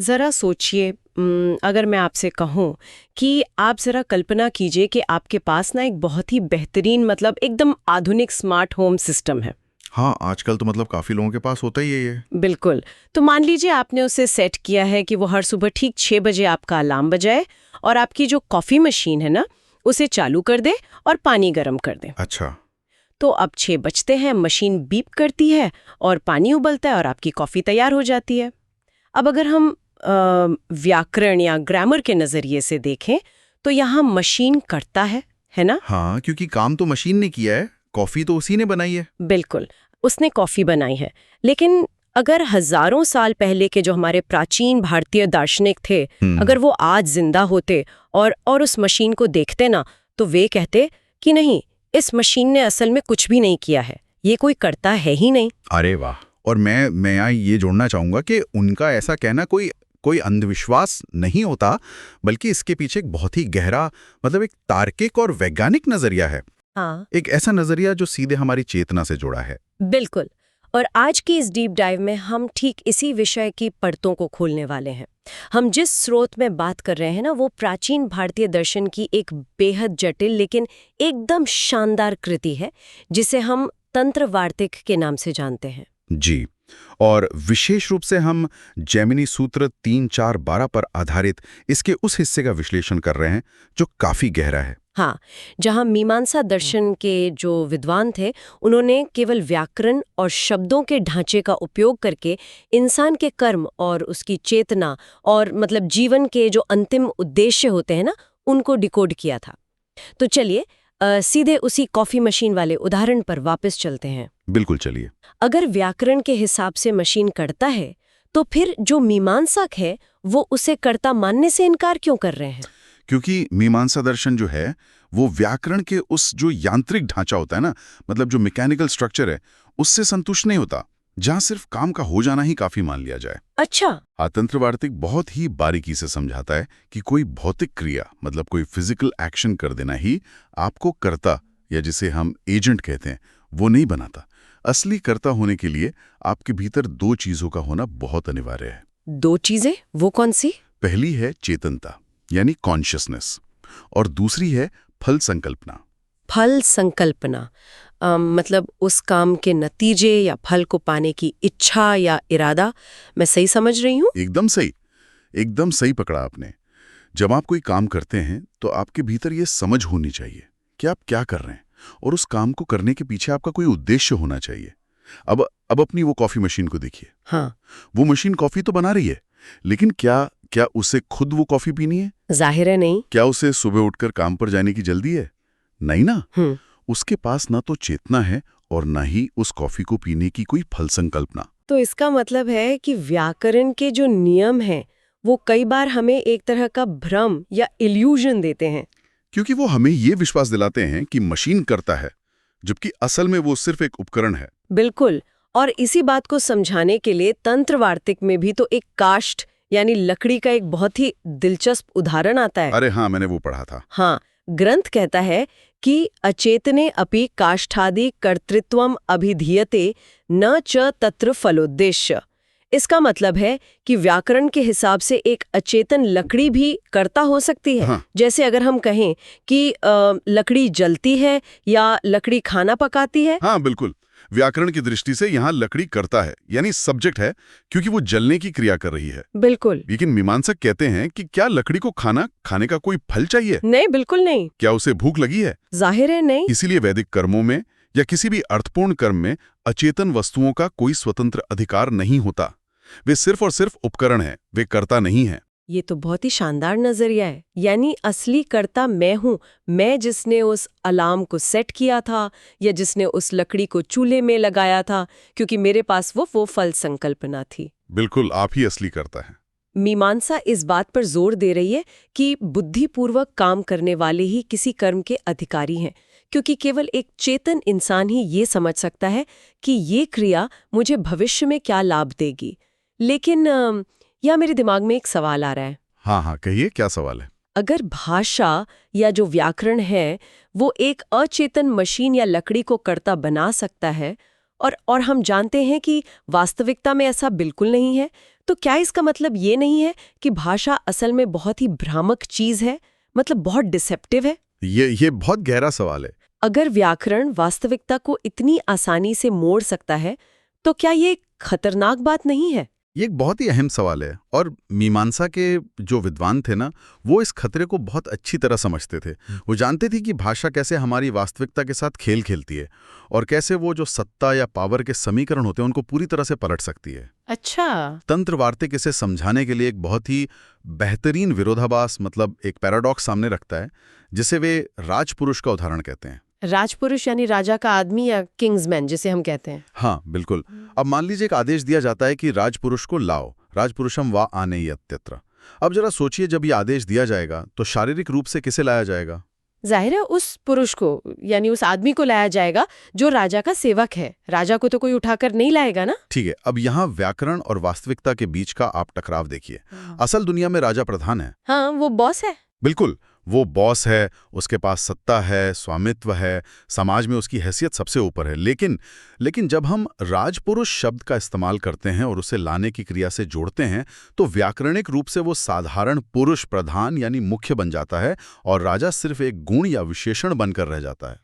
जरा सोचिए, अगर मैं आपसे कहूँ कि आप जरा कल्पना कीजिए कि आपके पास ना एक बहुत ही बेहतरीन, मतलब एकदम आधुनिक स्मार्ट होम सिस्टम है। हाँ, आजकल तो मतलब काफी लोगों के पास होता ही है ये। बिल्कुल। तो मान लीजिए आपने उसे सेट किया है कि वो हर सुबह ठीक 6 बजे आपका अलार्म बजाए और आपकी जो कॉफ़ी मशीन है ना, उसे चालू कर दे और पानी गर्म कर दे। अच्छा। तो अब 6 बजते हैं, मशीन बीप करती है और पानी उबलता है और आपकी कॉफ़ी तैयार हो जाती है। अब अगर हम व्याकरण या ग्रामर के नज़रिए से देखें तो यहाँ मशीन करता है ना? हाँ, क्योंकि काम तो मशीन ने किया है, कॉफी तो उसी ने बनाई है। बिल्कुल, उसने कॉफ़ी बनाई है। लेकिन अगर हजारों साल पहले के जो हमारे प्राचीन भारतीय दार्शनिक थे, अगर वो आज जिंदा होते और उस मशीन को देखते ना, तो वे कहते कि नहीं, इस मशीन ने असल में कुछ भी नहीं किया है, ये कोई करता है ही नहीं। अरे वाह। और मैं यहाँ ये जोड़ना चाहूंगा कि उनका ऐसा कहना कोई कोई अंधविश्वास नहीं होता, बल्कि इसके पीछे एक बहुत ही गहरा, मतलब एक तार्किक और वैज्ञानिक नजरिया है। हाँ, एक ऐसा नजरिया जो सीधे हमारी चेतना से जुड़ा है। बिल्कुल। और आज की इस डीप डाइव में हम ठीक इसी विषय की परतों को खोलने वाले हैं। हम जिस स्रोत में बात कर रहे हैं ना, वो प्राचीन भारतीय दर्शन की एक बेहद जटिल लेकिन एकदम शानदार कृति है, जिसे हम तंत्र वार्तिक के नाम से जानते हैं। जी। और विशेष रूप से हम जैमिनी सूत्र 3-4-12 पर आधारित इसके उस हिस्से का विश्लेषण कर रहे हैं जो काफी गहरा है। हाँ, जहाँ मीमांसा दर्शन के जो विद्वान थे, उन्होंने केवल व्याकरण और शब्दों के ढांचे का उपयोग करके इंसान के कर्म और उसकी चेतना और मतलब जीवन के जो अंतिम उद्देश्य होते हैं ना, उनको डिकोड किया था। तो चलिए सीधे उसी कॉफी मशीन वाले उदाहरण पर वापस चलते हैं। बिल्कुल, चलिए। अगर व्याकरण के हिसाब से मशीन करता है, तो फिर जो मीमांसक है वो उसे कर्ता मानने से इनकार क्यों कर रहे हैं? क्योंकि मीमांसा दर्शन जो है वो व्याकरण के उस जो यांत्रिक ढांचा होता है ना, मतलब जो मैकेनिकल स्ट्रक्चर है, उससे संतुष्ट नहीं होता, जहां सिर्फ काम का हो जाना ही काफी मान लिया जाए। अच्छा। तंत्र वार्तिक बहुत ही बारीकी से समझाता है कि कोई भौतिक क्रिया, मतलब कोई फिजिकल एक्शन कर देना ही आपको कर्ता, या जिसे हम एजेंट कहते हैं, वो नहीं बनाता। असली कर्ता होने के लिए आपके भीतर दो चीजों का होना बहुत अनिवार्य है। दो चीजें? वो कौन सी? पहली है चेतनता, यानी कॉन्शियसनेस, और दूसरी है फल संकल्पना। फल संकल्पना, मतलब उस काम के नतीजे या फल को पाने की इच्छा या इरादा। मैं सही समझ रही हूँ? एकदम सही, एकदम सही पकड़ा आपने। जब आप कोई काम करते हैं तो आपके भीतर ये समझ होनी चाहिए कि आप क्या कर रहे हैं, और उस काम को करने के पीछे आपका कोई उद्देश्य होना चाहिए। अब अपनी वो कॉफी मशीन को देखिए। हाँ। वो मशीन कॉफी तो बना रही है, लेकिन क्या क्या उसे खुद वो कॉफी पीनी है? जाहिर है नहीं। क्या उसे सुबह उठकर काम पर जाने की जल्दी है? नहीं ना। हम्म। उसके पास ना तो चेतना है और ना ही उस कॉफी को पीने की कोई फल संकल्पना। तो इसका मतलब है कि व्याकरण के जो नियम हैं, वो कई बार हमें एक तरह का भ्रम या इल्यूजन देते हैं। क्योंकि वो हमें ये विश्वास दिलाते हैं कि मशीन करता है, जबकि असल में वो सिर्फ एक उपकरण है। बिल्कुल। और इसी बात को समझाने के लिए तंत्र वार्तिक में भी तो एक काष्ठ यानी लकड़ी का एक बहुत ही दिलचस्प उदाहरण आता है। अरे हाँ, मैंने वो पढ़ा था। हाँ, ग्रंथ कहता है कि अचेतने अपि काष्ठादि कर्तृत्वम अभिधीयते न च तत्र फलोद्देश्य। इसका मतलब है कि व्याकरण के हिसाब से एक अचेतन लकड़ी भी कर्ता हो सकती है। हाँ। जैसे अगर हम कहें कि लकड़ी जलती है या लकड़ी खाना पकाती है। हाँ, बिल्कुल। व्याकरण की दृष्टि से यहाँ लकड़ी करता है, यानी सब्जेक्ट है, क्योंकि वो जलने की क्रिया कर रही है। बिल्कुल। लेकिन मीमांसक कहते हैं कि क्या लकड़ी को खाने का कोई फल चाहिए? नहीं, बिल्कुल नहीं। क्या उसे भूख लगी है? जाहिर है नहीं। इसीलिए वैदिक कर्मों में या किसी भी अर्थपूर्ण कर्म में अचेतन वस्तुओं का कोई स्वतंत्र अधिकार नहीं होता। वे सिर्फ और सिर्फ उपकरण हैं, वे कर्ता नहीं हैं। ये तो बहुत ही शानदार नजरिया है। यानी असली कर्ता मैं हूँ, मैं जिसने उस अलार्म को सेट किया था या जिसने उस लकड़ी को चूल्हे में लगाया था, क्योंकि मेरे पास वो फल संकल्पना थी। बिल्कुल, आप ही असली कर्ता हैं। मीमांसा इस बात पर जोर दे रही है कि बुद्धिपूर्वक काम करने वाले ही किसी कर्म के अधिकारी हैं, क्योंकि केवल एक चेतन इंसान ही ये समझ सकता है कि ये क्रिया मुझे भविष्य में क्या लाभ देगी। लेकिन यह मेरे दिमाग में एक सवाल आ रहा है। हाँ हाँ, कहिए, क्या सवाल है? अगर भाषा या जो व्याकरण है वो एक अचेतन मशीन या लकड़ी को कर्ता बना सकता है, और हम जानते हैं कि वास्तविकता में ऐसा बिल्कुल नहीं है, तो क्या इसका मतलब ये नहीं है कि भाषा असल में बहुत ही भ्रामक चीज है, मतलब बहुत डिसेप्टिव है? ये बहुत गहरा सवाल है। अगर व्याकरण वास्तविकता को इतनी आसानी से मोड़ सकता है, तो क्या ये एक खतरनाक बात नहीं है? ये एक बहुत ही अहम सवाल है और मीमांसा के जो विद्वान थे ना, वो इस खतरे को बहुत अच्छी तरह समझते थे। वो जानते थे कि भाषा कैसे हमारी वास्तविकता के साथ खेल खेलती है और कैसे वो जो सत्ता या पावर के समीकरण होते हैं उनको पूरी तरह से पलट सकती है। अच्छा। तंत्र वार्तिक इसे समझाने के लिए एक बहुत ही बेहतरीन विरोधाभास, मतलब एक पैराडॉक्स सामने रखता है, जिसे वे राजपुरुष का उदाहरण कहते हैं। राजपुरुष यानी राजा का आदमी या किंग्समैन जिसे हम कहते हैं। हाँ बिल्कुल। अब मान लीजिए एक आदेश दिया जाता है कि राजपुरुष को लाओ, राजपुरुषम वा आनेयत्यत्र। अब जरा सोचिए, जब ये आदेश दिया जाएगा तो शारीरिक रूप से किसे लाया जाएगा? जाहिर है उस पुरुष को, यानी उस आदमी को लाया जाएगा जो राजा का सेवक है। राजा को तो कोई उठाकर नहीं लाएगा ना। ठीक है, अब यहाँ व्याकरण और वास्तविकता के बीच का आप टकराव देखिए। असल दुनिया में राजा प्रधान है। हाँ, वो बॉस है। बिल्कुल, वो बॉस है, उसके पास सत्ता है, स्वामित्व है, समाज में उसकी हैसियत सबसे ऊपर है। लेकिन जब हम राजपुरुष शब्द का इस्तेमाल करते हैं और उसे लाने की क्रिया से जोड़ते हैं, तो व्याकरणिक रूप से वो साधारण पुरुष प्रधान यानी मुख्य बन जाता है और राजा सिर्फ एक गुण या विशेषण बनकर रह जाता है।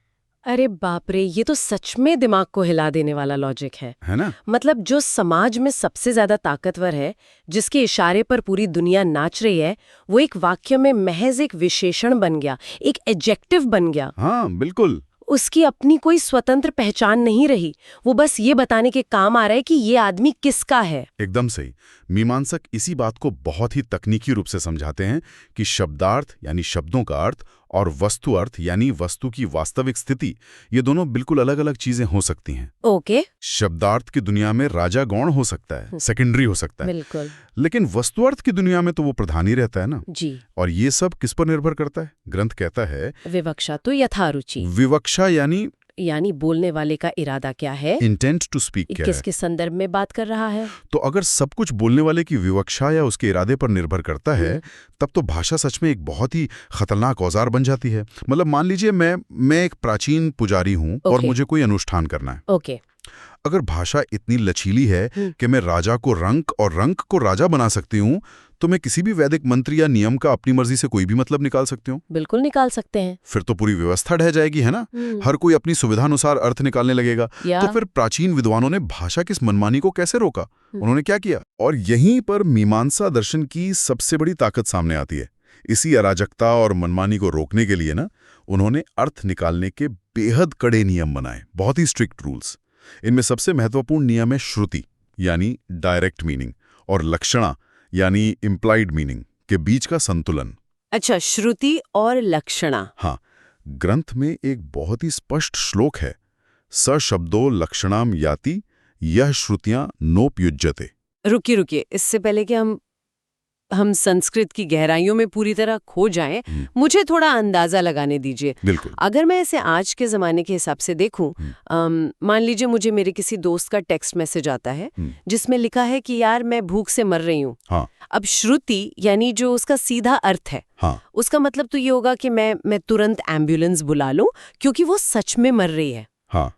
अरे बाप रे, ये तो सच में दिमाग को हिला देने वाला लॉजिक है ना? मतलब जो समाज में सबसे ज्यादा ताकतवर है, जिसके इशारे पर पूरी दुनिया नाच रही है, वो एक वाक्य में महज एक विशेषण बन गया, एक एडजेक्टिव बन गया। हाँ बिल्कुल। उसकी अपनी कोई स्वतंत्र पहचान नहीं रही। वो बस ये बताने के काम आ रहा है कि ये आदमी किसका है। एकदम सही। मीमांसक इसी बात को बहुत ही तकनीकी रूप से समझाते हैं कि शब्दार्थ यानी शब्दों का अर्थ और वस्तु अर्थ यानी वस्तु की वास्तविक स्थिति, ये दोनों बिल्कुल अलग अलग चीजें हो सकती हैं। ओके। शब्दार्थ की दुनिया में राजा गौण हो सकता है, सेकेंडरी हो सकता है। बिल्कुल। लेकिन वस्तुअर्थ की दुनिया में तो वो प्रधान ही रहता है ना। जी। और ये सब किस पर निर्भर करता है? ग्रंथ कहता है विवक्षा तो यथारुचि। विवक्षा यानी बोलने वाले का इरादा क्या है, इंटेंट टू स्पीक क्या है, किसके संदर्भ में बात कर रहा है। तो अगर सब कुछ बोलने वाले की विवक्षा या उसके इरादे पर निर्भर करता है, तब तो भाषा सच में एक बहुत ही खतरनाक औजार बन जाती है। मतलब मान लीजिए मैं एक प्राचीन पुजारी हूं और मुझे कोई अनुष्ठान करना है। ओके। अगर भाषा इतनी लचीली है कि मैं राजा को रंक और रंक को राजा बना सकती हूँ, तो मैं किसी भी वैदिक मंत्र या नियम का अपनी मर्जी से कोई भी मतलब निकाल सकती हूँ। बिल्कुल निकाल सकते हैं। फिर तो पूरी व्यवस्था ढह जाएगी, है ना? हर कोई अपनी सुविधानुसार अर्थ निकालने लगेगा। तो फिर प्राचीन विद्वानों ने भाषा की इस मनमानी को कैसे रोका? उन्होंने क्या किया? और यहीं पर मीमांसा दर्शन की सबसे बड़ी ताकत सामने आती है। इसी अराजकता और मनमानी को रोकने के लिए ना, उन्होंने अर्थ निकालने के बेहद कड़े नियम बनाए, बहुत ही स्ट्रिक्ट रूल्स। इनमें सबसे महत्वपूर्ण नियम है श्रुति यानी डायरेक्ट मीनिंग और लक्षणा यानी इम्प्लाइड मीनिंग के बीच का संतुलन। अच्छा, श्रुति और लक्षणा। हाँ, ग्रंथ में एक बहुत ही स्पष्ट श्लोक है, स शब्दो लक्षणाम याति यह श्रुतियां नोपयुज्यते। रुकिए, इससे पहले कि हम संस्कृत की गहराइयों में पूरी तरह खो जाएं, मुझे थोड़ा अंदाजा लगाने दीजिए। बिल्कुल। अगर मैं इसे आज के ज़माने के हिसाब से देखूं, मान लीजिए मुझे मेरे किसी दोस्त का टेक्स्ट मैसेज आता है जिसमें लिखा है कि यार मैं भूख से मर रही हूँ। हाँ। अब श्रुति यानी जो उसका सीधा अर्थ है, हाँ। उसका मतलब तो ये होगा कि मैं तुरंत एम्बुलेंस बुला लूं क्योंकि वो सच में मर रही है। हाँ,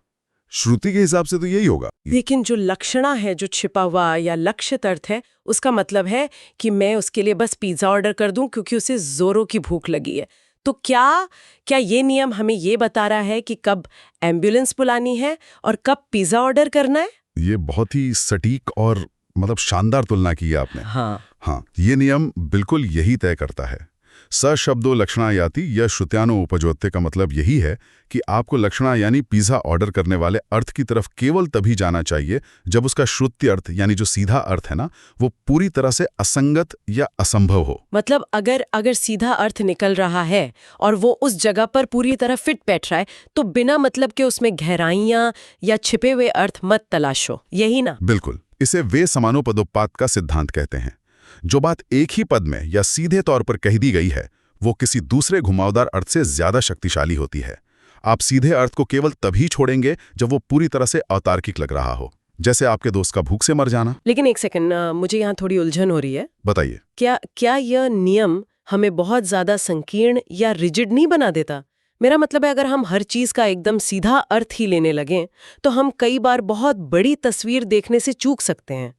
श्रुति के हिसाब से तो यही होगा। लेकिन जो लक्षणा है, जो छिपा हुआ या लक्षित अर्थ है, उसका मतलब है कि मैं उसके लिए बस पिज्जा ऑर्डर कर दूं क्योंकि उसे जोरों की भूख लगी है। तो क्या ये नियम हमें ये बता रहा है कि कब एम्बुलेंस बुलानी है और कब पिज्जा ऑर्डर करना है? ये बहुत ही सटीक और मतलब शानदार तुलना की है आपने। हाँ, ये नियम बिल्कुल यही तय करता है। स शब्दो लक्षणा याति यह श्रुत्यानो उपजोत्ते का मतलब यही है कि आपको लक्षणा यानी पिज्जा ऑर्डर करने वाले अर्थ की तरफ केवल तभी जाना चाहिए जब उसका श्रुत्य अर्थ यानी जो सीधा अर्थ है ना, वो पूरी तरह से असंगत या असंभव हो। मतलब अगर सीधा अर्थ निकल रहा है और वो उस जगह पर पूरी तरह फिट बैठ रहा है, तो बिना मतलब के उसमें गहराइयां या छिपे हुए अर्थ मत तलाशो, यही ना? बिल्कुल। इसे वे समानुपदोत्पाद का सिद्धांत कहते हैं। जो बात एक ही पद में या सीधे तौर पर कह दी गई है, वो किसी दूसरे घुमावदार अर्थ से ज्यादा शक्तिशाली होती है। आप सीधे अर्थ को केवल तभी छोड़ेंगे जब वो पूरी तरह से अतार्किक लग रहा हो, जैसे आपके दोस्त का भूख से मर जाना। लेकिन एक सेकंड, मुझे यहाँ थोड़ी उलझन हो रही है। बताइए। क्या यह नियम हमें बहुत ज्यादा संकीर्ण या रिजिड नहीं बना देता? मेरा मतलब है, अगर हम हर चीज का एकदम सीधा अर्थ ही लेने लगें, तो हम कई बार बहुत बड़ी तस्वीर देखने से चूक सकते हैं।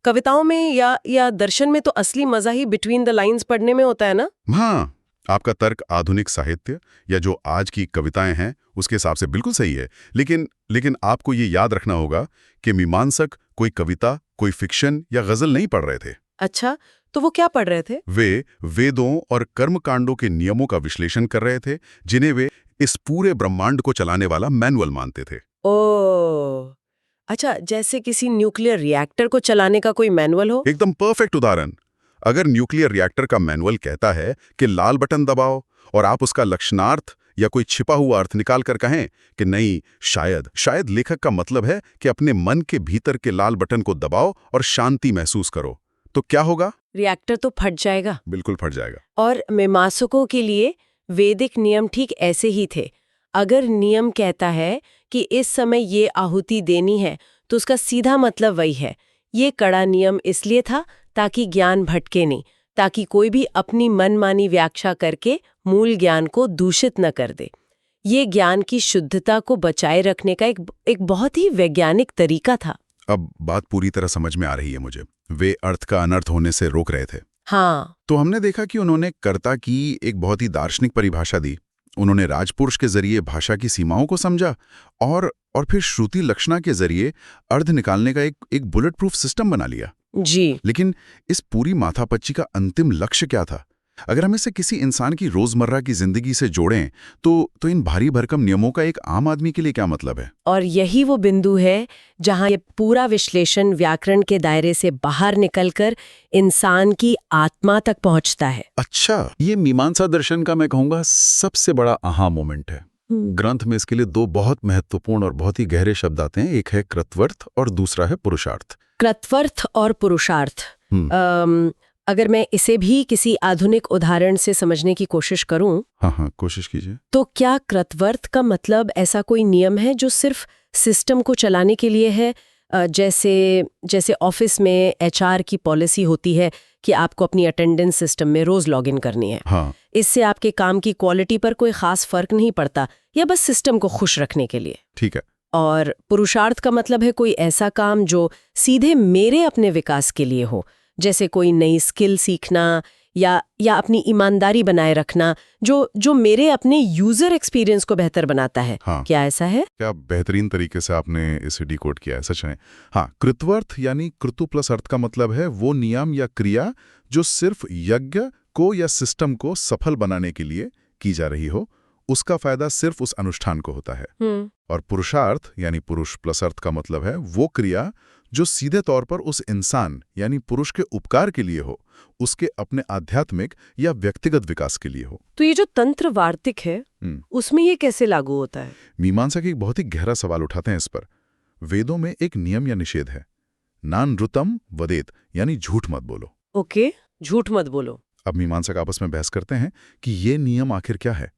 कविताओं में या दर्शन में तो असली मजा ही बिटवीन द लाइंस पढ़ने में होता है ना। हाँ, आपका तर्क आधुनिक साहित्य या जो आज की कविताएं हैं उसके हिसाब से बिल्कुल सही है, लेकिन आपको ये याद रखना होगा कि मीमांसक कोई कविता, कोई फिक्शन या गजल नहीं पढ़ रहे थे। अच्छा, तो वो क्या पढ़ रहे थे? वे वेदों और कर्मकांडों के नियमों का विश्लेषण कर रहे थे, जिन्हें वे इस पूरे ब्रह्मांड को चलाने वाला मैनुअल मानते थे। ओह, अच्छा, जैसे किसी न्यूक्लियर रिएक्टर को चलाने का कोई मैनुअल हो। एकदम परफेक्ट उदाहरण। अगर न्यूक्लियर रिएक्टर का मैनुअल कहता है कि लाल बटन दबाओ और आप उसका लक्षणार्थ या कोई छिपा हुआ अर्थ निकाल कर कहें कि नहीं, शायद लेखक का मतलब है कि अपने मन के भीतर के लाल बटन को दबाओ और शांति महसूस करो, तो क्या होगा? रिएक्टर तो फट जाएगा। बिल्कुल फट जाएगा। और मीमांसकों के लिए वैदिक नियम ठीक ऐसे ही थे। अगर नियम कहता है कि इस समय ये आहुति देनी है, तो उसका सीधा मतलब वही है। ये कड़ा नियम इसलिए था ताकि ज्ञान भटके नहीं, ताकि कोई भी अपनी मनमानी व्याख्या करके मूल ज्ञान को दूषित न कर दे। ये ज्ञान की शुद्धता को बचाए रखने का एक बहुत ही वैज्ञानिक तरीका था। अब बात पूरी तरह समझ में आ रही है मुझे। वे अर्थ का अनर्थ होने से रोक रहे थे। हाँ, तो हमने देखा कि उन्होंने कर्ता की एक बहुत ही दार्शनिक परिभाषा दी। उन्होंने राजपुरुष के जरिए भाषा की सीमाओं को समझा और फिर श्रुति लक्षणा के जरिए अर्थ निकालने का एक बुलेट प्रूफ सिस्टम बना लिया। जी। लेकिन इस पूरी माथापच्ची का अंतिम लक्ष्य क्या था? अगर हम इसे किसी इंसान की रोजमर्रा की जिंदगी से जोड़ें तो इन भारी भरकम नियमों का एक आम आदमी के लिए क्या मतलब है? और यही वो बिंदु है जहां ये पूरा विश्लेषण व्याकरण के दायरे से बाहर निकलकर इंसान की आत्मा तक पहुंचता है। अच्छा, ये मीमांसा दर्शन का मैं कहूँगा सबसे बड़ा आहा मोमेंट है। ग्रंथ में इसके लिए दो बहुत महत्वपूर्ण और बहुत ही गहरे शब्द आते हैं। एक है कृतवर्थ और दूसरा है पुरुषार्थ। कृतवर्थ और पुरुषार्थ। अगर मैं इसे भी किसी आधुनिक उदाहरण से समझने की कोशिश करूं, हाँ, कोशिश कीजिए। तो क्या कृतवर्थ का मतलब ऐसा कोई नियम है जो सिर्फ सिस्टम को चलाने के लिए है? जैसे ऑफिस में एचआर की पॉलिसी होती है कि आपको अपनी अटेंडेंस सिस्टम में रोज लॉगिन करनी है। हाँ। इससे आपके काम की क्वालिटी पर कोई खास फर्क नहीं पड़ता, या बस सिस्टम को खुश रखने के लिए। ठीक है। और पुरुषार्थ का मतलब है कोई ऐसा काम जो सीधे मेरे अपने विकास के लिए हो, जैसे कोई नई स्किल सीखना या अपनी ईमानदारी बनाए रखना, जो मेरे अपने यूजर एक्सपीरियंस को बेहतर बनाता है। हाँ। क्या ऐसा है? क्या बेहतरीन तरीके से आपने इसे डिकोड किया है, सच है। हाँ, कृतवर्थ यानी कृतु प्लस अर्थ का मतलब है वो नियम या क्रिया जो सिर्फ यज्ञ को या सिस्टम को सफल बनाने के लिए की जा रही हो, उसका फायदा सिर्फ उस अनुष्ठान को होता है। और पुरुषार्थ यानी पुरुष प्लस अर्थ का मतलब है वो क्रिया जो सीधे तौर पर उस इंसान यानी पुरुष के उपकार के लिए हो, उसके अपने आध्यात्मिक या व्यक्तिगत विकास के लिए हो। तो ये जो तंत्र वार्तिक है, उसमें ये कैसे लागू होता है? मीमांसा की एक बहुत ही गहरा सवाल उठाते हैं इस पर। वेदों में एक नियम या निषेध है, नानृतम वदेत, यानी झूठ मत बोलो। ओके, झूठ मत बोलो। अब मीमांसक आपस में बहस करते हैं कि ये नियम आखिर क्या है।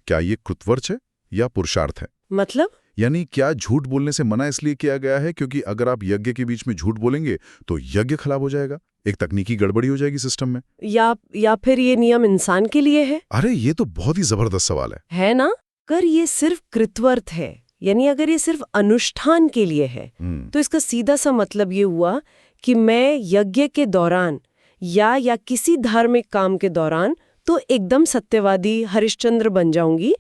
क्या ये कृतवर्च है या पुरुषार्थ है? मतलब यानी क्या झूठ बोलने से मना इसलिए किया गया है क्योंकि अगर आप यज्ञ के बीच में झूठ बोलेंगे तो यज्ञ खराब हो जाएगा, एक तकनीकी गड़बड़ी हो जाएगी सिस्टम में, या फिर ये नियम इंसान के लिए है? अरे ये तो बहुत ही जबरदस्त सवाल है ना? अगर ये सिर्फ कृतवर्थ है, यानी अगर ये सिर्फ अनुष्ठान के लिए है, तो इसका सीधा सा मतलब ये हुआ कि मैं यज्ञ के दौरान या किसी धार्मिक काम के दौरान तो एकदम सत्यवादी हरिश्चंद्र बन जाऊंगी,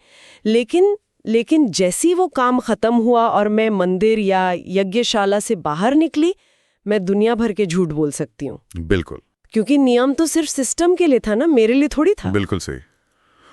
लेकिन जैसी वो काम खत्म हुआ और मैं मंदिर या यज्ञशाला से बाहर निकली, मैं दुनिया भर के झूठ बोल सकती हूँ। बिल्कुल, क्योंकि नियम तो सिर्फ सिस्टम के लिए था ना, मेरे लिए थोड़ी था। बिल्कुल सही।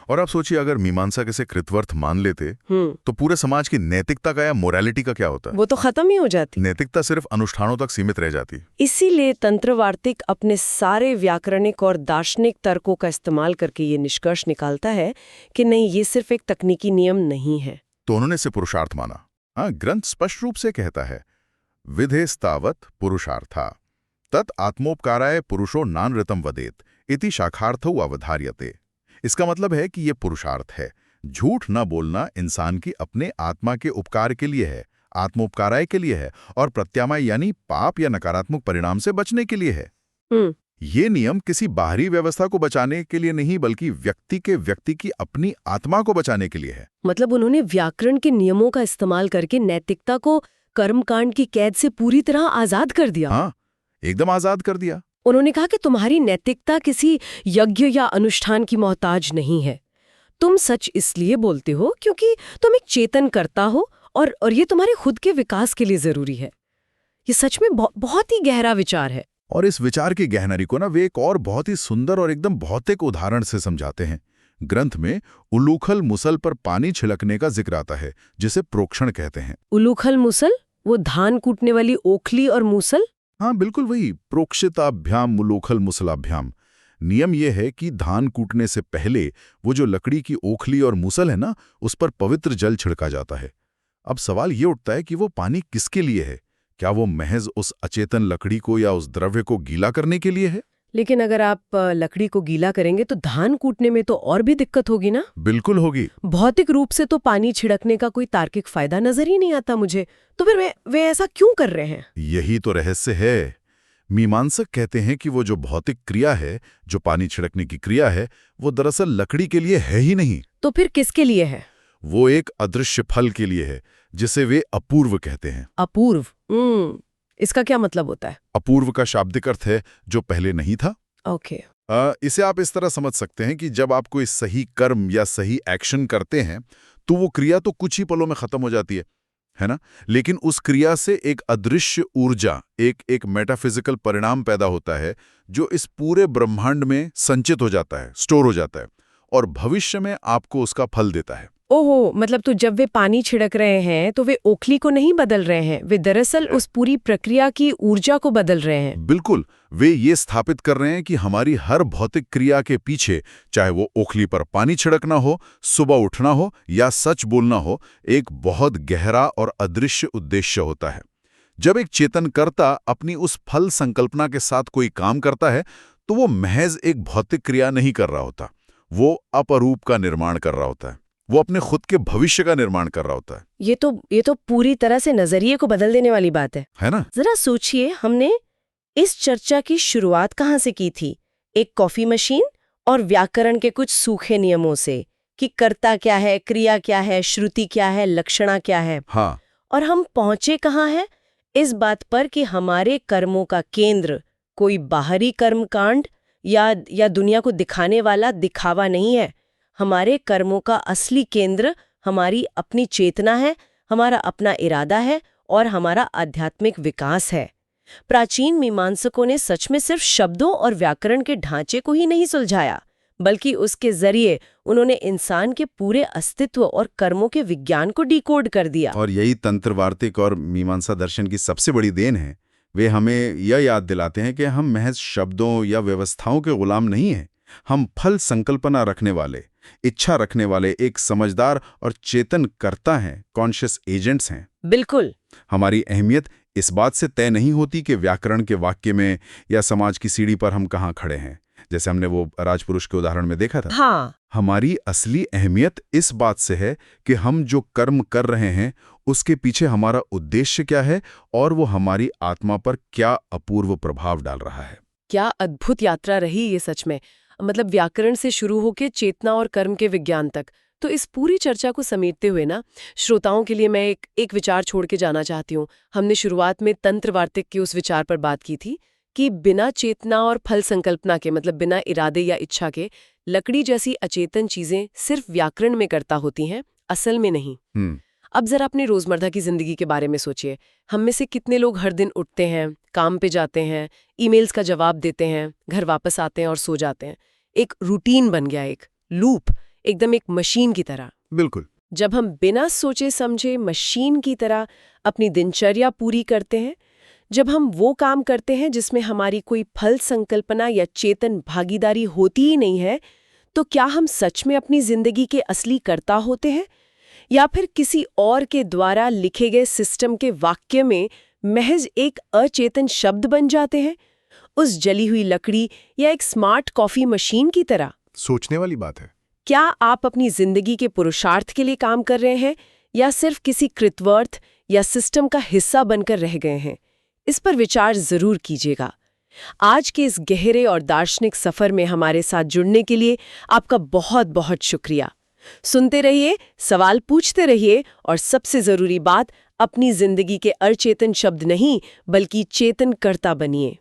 और आप सोचिए अगर मीमांसा के कृतवर्थ मान लेते तो पूरे समाज की नैतिकता का या मोरालिटी का क्या होता? वो तो खत्म ही हो जाती। नैतिकता सिर्फ अनुष्ठानों तक सीमित रह जाती। इसीलिए तंत्रवार्तिक अपने सारे व्याकरणिक और दार्शनिक तर्कों का इस्तेमाल करके ये निष्कर्ष निकालता है कि नहीं, ये सिर्फ एक तकनीकी नियम नहीं है। तो उन्होंने इसे पुरुषार्थ माना। हाँ, ग्रंथ स्पष्ट रूप से कहता है विधेस्तावत पुरुषार्था तत् आत्मोपकाराय पुरुषो नानृतम वदेत इति शाखार्थौ अवधार्यते। इसका मतलब है कि ये पुरुषार्थ है। झूठ न बोलना इंसान की अपने आत्मा के उपकार के लिए है, आत्मोपकाराय के लिए है, और प्रत्यामय यानी पाप या नकारात्मक परिणाम से बचने के लिए है। ये नियम किसी बाहरी व्यवस्था को बचाने के लिए नहीं, बल्कि व्यक्ति की अपनी आत्मा को बचाने के लिए है। मतलब उन्होंने व्याकरण के नियमों का इस्तेमाल करके नैतिकता को कर्मकांड की कैद से पूरी तरह आजाद कर दिया। हाँ, एकदम आजाद कर दिया। उन्होंने कहा कि तुम्हारी नैतिकता किसी यज्ञ या अनुष्ठान की मोहताज नहीं है। तुम सच इसलिए बोलते हो क्योंकि तुम एक चेतन करता हो और ये तुम्हारे खुद के विकास के लिए जरूरी है। ये सच में बहुत ही गहरा विचार है। और इस विचार की गहराई को ना वे एक और बहुत ही सुंदर और एकदम भौतिक उदाहरण से समझाते हैं। ग्रंथ में उलूखल मुसल पर पानी छिड़कने का जिक्र आता है, जिसे प्रोक्षण कहते हैं। उलूखल मुसल, वो धान कूटने वाली ओखली और मूसल? हाँ बिल्कुल वही, प्रोक्षिताभ्याम मुलूखल मुसलाभ्याम। नियम यह है कि धान कूटने से पहले वो जो लकड़ी की ओखली और मूसल है ना, उस पर पवित्र जल छिड़का जाता है। अब सवाल ये उठता है कि वो पानी किसके लिए है? क्या वो महज उस अचेतन लकड़ी को या उस द्रव्य को गीला करने के लिए है? लेकिन अगर आप लकड़ी को गीला करेंगे तो धान कूटने में तो और भी दिक्कत होगी ना? बिल्कुल होगी। भौतिक रूप से तो पानी छिड़कने का कोई तार्किक फायदा नजर ही नहीं आता मुझे। तो फिर वे ऐसा क्यों कर रहे हैं? यही तो रहस्य है। मीमांसक कहते हैं कि वो जो भौतिक क्रिया है, जो पानी छिड़कने की क्रिया है, वो दरअसल लकड़ी के लिए है ही नहीं। तो फिर किसके लिए है? वो एक अदृश्य फल के लिए है, जिसे वे अपूर्व कहते हैं। अपूर्व? इसका क्या मतलब होता है? अपूर्व का शाब्दिक अर्थ है जो पहले नहीं था। ओके। इसे आप इस तरह समझ सकते हैं कि जब आप कोई सही कर्म या सही एक्शन करते हैं तो वो क्रिया तो कुछ ही पलों में खत्म हो जाती है ना? लेकिन उस क्रिया से एक अदृश्य ऊर्जा, एक मेटाफिजिकल परिणाम पैदा होता है जो इस पूरे ब्रह्मांड में संचित हो जाता है, स्टोर हो जाता है और भविष्य में आपको उसका फल देता है। ओहो, मतलब तो जब वे पानी छिड़क रहे हैं तो वे ओखली को नहीं बदल रहे हैं, वे दरअसल उस पूरी प्रक्रिया की ऊर्जा को बदल रहे हैं। बिल्कुल, वे ये स्थापित कर रहे हैं कि हमारी हर भौतिक क्रिया के पीछे, चाहे वो ओखली पर पानी छिड़कना हो, सुबह उठना हो या सच बोलना हो, एक बहुत गहरा और अदृश्य उद्देश्य होता है। जब एक चेतनकर्ता अपनी उस फल संकल्पना के साथ कोई काम करता है तो वो महज एक भौतिक क्रिया नहीं कर रहा होता, वो अपरूप का निर्माण कर रहा होता है। वो अपने खुद के भविष्य का निर्माण कर रहा होता है। ये तो पूरी तरह से नजरिए को बदल देने वाली बात है ना? जरा सोचिए, हमने इस चर्चा की शुरुआत कहाँ से की थी? एक कॉफी मशीन और व्याकरण के कुछ सूखे नियमों से कि कर्ता क्या है, क्रिया क्या है, श्रुति क्या है, लक्षणा क्या है। हाँ। और हम पहुंचे कहाँ हैं? इस बात पर कि हमारे कर्मों का केंद्र कोई बाहरी कर्मकांड या दुनिया को दिखाने वाला दिखावा नहीं है। हमारे कर्मों का असली केंद्र हमारी अपनी चेतना है, हमारा अपना इरादा है और हमारा आध्यात्मिक विकास है। प्राचीन मीमांसकों ने सच में सिर्फ शब्दों और व्याकरण के ढांचे को ही नहीं सुलझाया, बल्कि उसके जरिए उन्होंने इंसान के पूरे अस्तित्व और कर्मों के विज्ञान को डिकोड कर दिया। और यही तंत्र वार्तिक और मीमांसा दर्शन की सबसे बड़ी देन है। वे हमें यह याद दिलाते हैं कि हम महज शब्दों या व्यवस्थाओं के गुलाम नहीं हैं। हम फल संकल्पना रखने वाले, इच्छा रखने वाले एक समझदार और चेतन कर्ता हैं, कॉन्शियस एजेंट्स हैं। बिल्कुल। हमारी अहमियत इस बात से तय नहीं होती कि व्याकरण के वाक्य में या समाज की सीढ़ी पर हम कहाँ खड़े हैं, जैसे हमने वो राजपुरुष के उदाहरण में देखा था। हाँ। हमारी असली अहमियत इस बात से है कि हम जो कर्म कर रहे हैं उसके पीछे हमारा उद्देश्य क्या है और वो हमारी आत्मा पर क्या अपूर्व प्रभाव डाल रहा है। क्या अद्भुत यात्रा रही ये सच में। मतलब व्याकरण से शुरू होकर चेतना और कर्म के विज्ञान तक। तो इस पूरी चर्चा को समेटते हुए ना, श्रोताओं के लिए मैं एक विचार छोड़ के जाना चाहती हूँ। हमने शुरुआत में तंत्र वार्तिक के उस विचार पर बात की थी कि बिना चेतना और फल संकल्पना के, मतलब बिना इरादे या इच्छा के, लकड़ी जैसी अचेतन चीजें सिर्फ व्याकरण में कर्ता होती हैं, असल में नहीं। अब जरा अपनी रोजमर्रा की जिंदगी के बारे में सोचिए। हम में से कितने लोग हर दिन उठते हैं, काम पे जाते हैं, ईमेल्स का जवाब देते हैं, घर वापस आते हैं और सो जाते हैं। एक रूटीन बन गया, एक लूप, एकदम एक मशीन की तरह। बिल्कुल। जब हम बिना सोचे समझे मशीन की तरह अपनी दिनचर्या पूरी करते हैं, जब हम वो काम करते हैं जिसमें हमारी कोई फल संकल्पना या चेतन भागीदारी होती ही नहीं है, तो क्या हम सच में अपनी जिंदगी के असली कर्ता होते हैं या फिर किसी और के द्वारा लिखे गए सिस्टम के वाक्य में महज एक अचेतन शब्द बन जाते हैं, उस जली हुई लकड़ी या एक स्मार्ट कॉफी मशीन की तरह? सोचने वाली बात है। क्या आप अपनी जिंदगी के पुरुषार्थ के लिए काम कर रहे हैं या सिर्फ किसी कृतवर्थ या सिस्टम का हिस्सा बनकर रह गए हैं? इस पर विचार जरूर कीजिएगा। आज के इस गहरे और दार्शनिक सफर में हमारे साथ जुड़ने के लिए आपका बहुत बहुत शुक्रिया। सुनते रहिए, सवाल पूछते रहिए और सबसे जरूरी बात, अपनी जिंदगी के अचेतन शब्द नहीं बल्कि चेतन कर्ता बनिए।